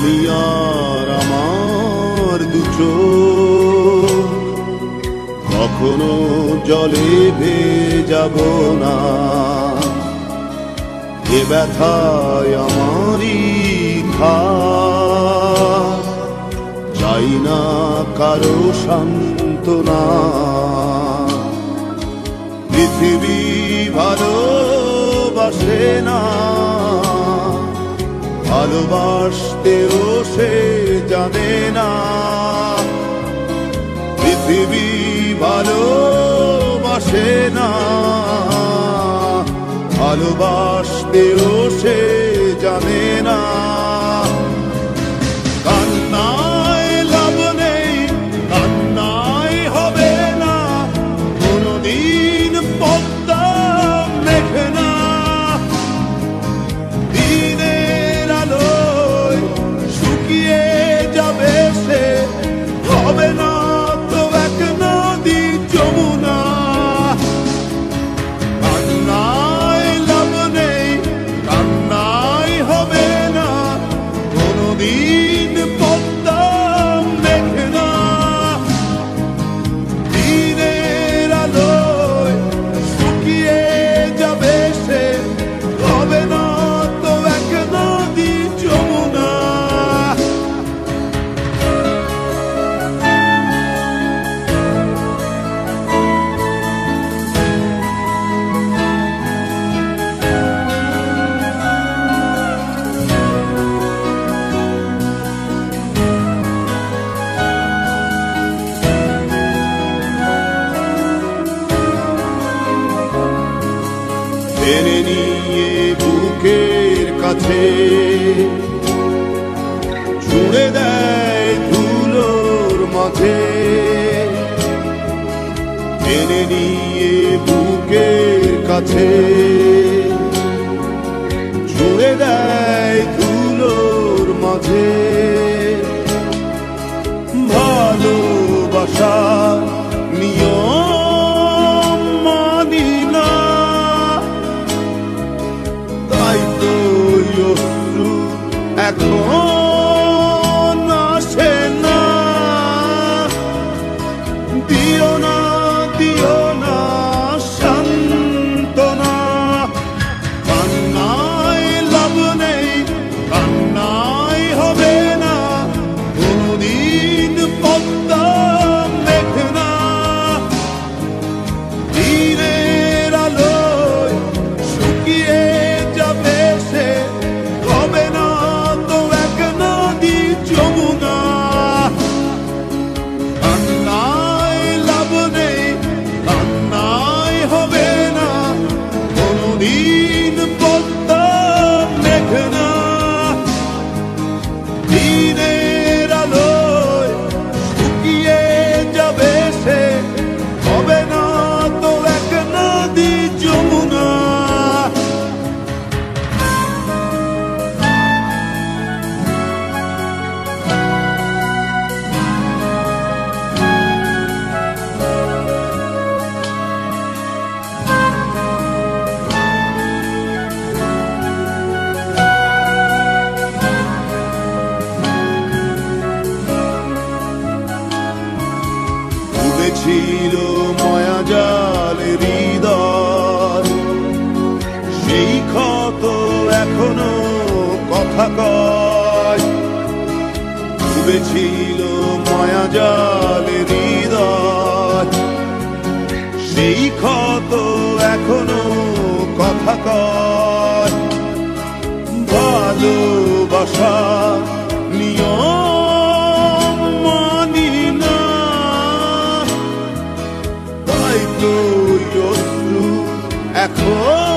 আমি আর আমার দুচোখ কখনো জলে ভেজাব না। এ ব্যথায় আমারই ঘাত, চাই না কারো সান্ত্বনা। পৃথিবী ভালোবাসে না, ভালোবাসতেও সে জানে না। পৃথিবী ভালোবাসে না, ভালোবাসতেও সে জানে না। কান্নায় লাভ নেই, কান্নায় হবে না, কোনদিন পদ্মা মেঘে না। দিনের আলোয় শুকিয়ে যাবে সে, হবে না তো এক নদী যমুনা। কান্নায় লাভ নেই, কান্নায় হবে না, কোনদিন পদ্মা মেঘে না। দিনের আলোয় শুকিয়ে যাবে সে, হবে না তো এক নদী যমুনা। টেনে নিয়ে বুকের কাছে ছুঁড়ে দেয় ধুলোর মাঝে। টেনে নিয়ে বুকের কাছে ছুঁড়ে দেয় ধুলোর মাঝে। ভালোবাসা নিয়ম মানি না, তাই তো অশ্রু এখন আসে না। দিও না, দিও না সান্ত্বনা। কান্নায় লাভ নেই, কান্নায় হবে না, কোনদিন পদ্মা মেঘে না। দিনের আলোয় শুকিয়ে যাবে সে, হবে না তো এক নদী যমুনা। কান্নায় লাভ নেই, কান্নায় হবে না, কোনদিন পদ্মা মেঘে না। দিনের আলোয় শুকিয়ে যাবে সে, হবে না তো এক নদী যমুনা। ছিল মায়াজাল হৃদয়, সেই ক্ষত এখনো কথা কয়। ডুবেছিল মায়াজাল হৃদয়, সেই ক্ষত এখনো কথা কয়। ভালোবাসা নিয়ম মানি না, তাই তো অশ্রু এখন